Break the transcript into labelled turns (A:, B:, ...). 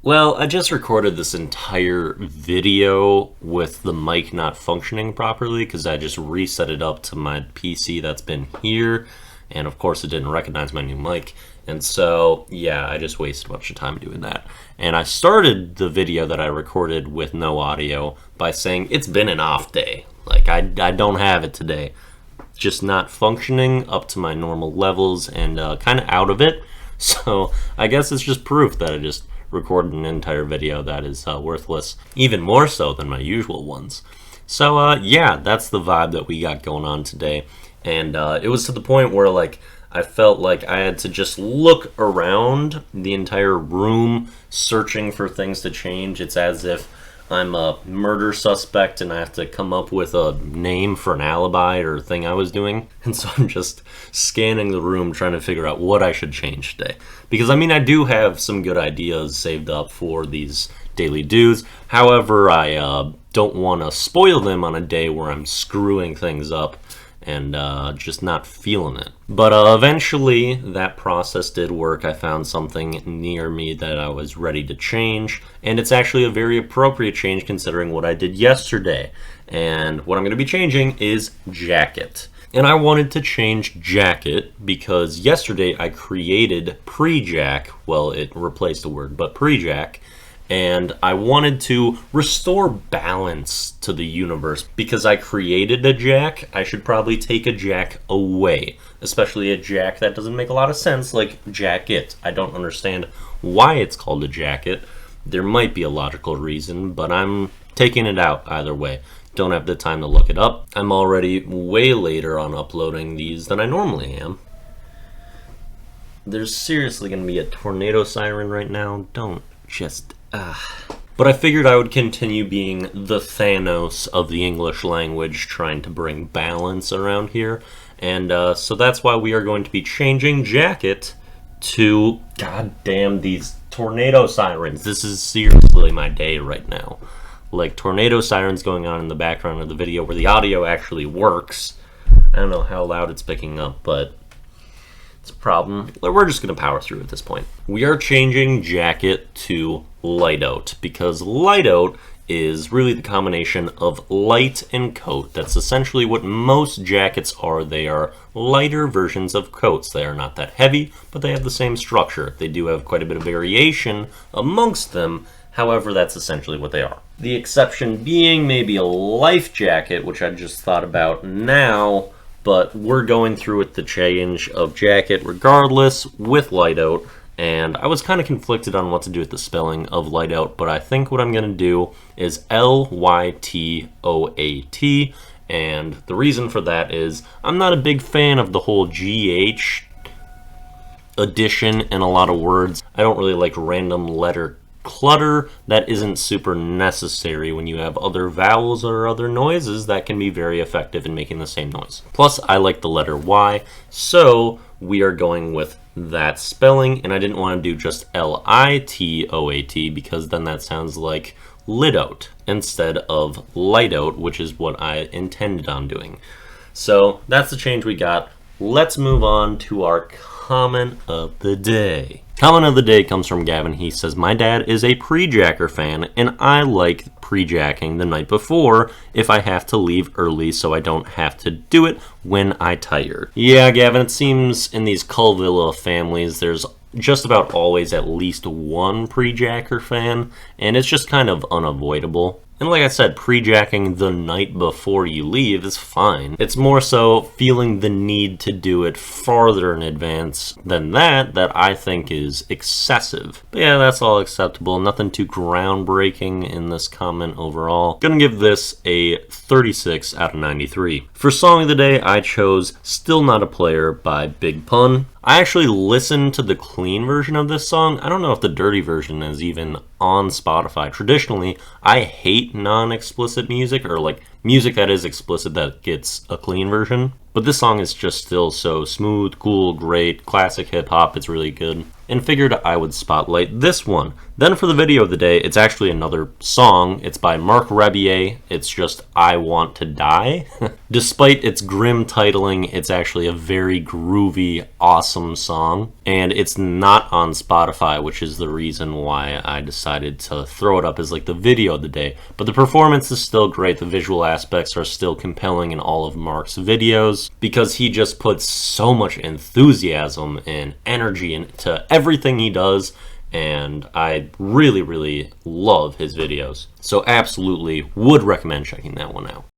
A: Well, I just recorded this entire video with the mic not functioning properly because I just reset it up to my PC that's been here, and of course it didn't recognize my new mic. And so, yeah, I just wasted a bunch of time doing that. And I started the video that I recorded with no audio by saying it's been an off day. Like, I don't have it today. Just not functioning up to my normal levels and kind of out of it. So I guess it's just proof that I just recorded an entire video that is worthless, even more so than my usual ones. So yeah, that's the vibe that we got going on today. And it was to the point where like I felt like I had to just look around the entire room searching for things to change. It's as if I'm a murder suspect and I have to come up with a name for an alibi or thing I was doing. And so I'm just scanning the room trying to figure out what I should change today. Because I mean, I do have some good ideas saved up for these daily do's. However, I don't want to spoil them on a day where I'm screwing things up and just not feeling it. But eventually that process did work. I found something near me that I was ready to change, and it's actually a very appropriate change considering what I did yesterday. And what I'm going to be changing is jacket. And I wanted to change jacket because yesterday I created pre-jack. Well, it replaced the word, but pre-jack. And I wanted to restore balance to the universe. Because I created a jack, I should probably take a jack away. Especially a jack that doesn't make a lot of sense, like jacket. I don't understand why it's called a jacket. There might be a logical reason, but I'm taking it out either way. Don't have the time to look it up. I'm already way later on uploading these than I normally am. There's seriously going to be a tornado siren right now. Don't just... But I figured I would continue being the Thanos of the English language, trying to bring balance around here. And so that's why we are going to be changing jacket to... God damn these tornado sirens. This is seriously my day right now. Like tornado sirens going on in the background of the video where the audio actually works. I don't know how loud it's picking up, but... it's a problem. We're just going to power through at this point. We are changing jacket to light out because light out is really the combination of light and coat. That's essentially what most jackets are. They are lighter versions of coats. They are not that heavy, but they have the same structure. They do have quite a bit of variation amongst them. However, that's essentially what they are. The exception being maybe a life jacket, which I just thought about now. But we're going through with the change of jacket regardless with light out, and I was kind of conflicted on what to do with the spelling of light out, but I think what I'm going to do is L-Y-T-O-A-T, and the reason for that is I'm not a big fan of the whole GH addition in a lot of words. I don't really like random letter clutter that isn't super necessary when you have other vowels or other noises that can be very effective in making the same noise. Plus, I like the letter Y, so we are going with that spelling, and I didn't want to do just L-I-T-O-A-T because then that sounds like lit out instead of light out, which is what I intended on doing. So that's the change we got. Let's move on to our comment of the day. Comment of the day comes from Gavin. He says, my dad is a pre-jacker fan, and I like pre-jacking the night before if I have to leave early so I don't have to do it when I tired. Yeah, Gavin, it seems in these Culvilla families there's just about always at least one pre-jacker fan, and it's just kind of unavoidable. And like I said, pre-jacking the night before you leave is fine. It's more so feeling the need to do it farther in advance than that I think is excessive. But yeah, that's all acceptable. Nothing too groundbreaking in this comment overall. Gonna give this a 36 out of 93. For song of the day, I chose Still Not a Player by Big Pun. I actually listened to the clean version of this song. I don't know if the dirty version is even on Spotify. Traditionally, I hate non-explicit music or like music that is explicit that gets a clean version. But this song is just still so smooth, cool, great, classic hip-hop. It's really good. And figured I would spotlight this one. Then for the video of the day, it's actually another song. It's by Mark Rebier. It's just I Want to Die. Despite its grim titling, it's actually a very groovy, awesome song. And it's not on Spotify, which is the reason why I decided to throw it up as like the video of the day. But the performance is still great. The visual aspects are still compelling in all of Mark's videos, because he just puts so much enthusiasm and energy into everything he does, and I really, really love his videos. So absolutely would recommend checking that one out.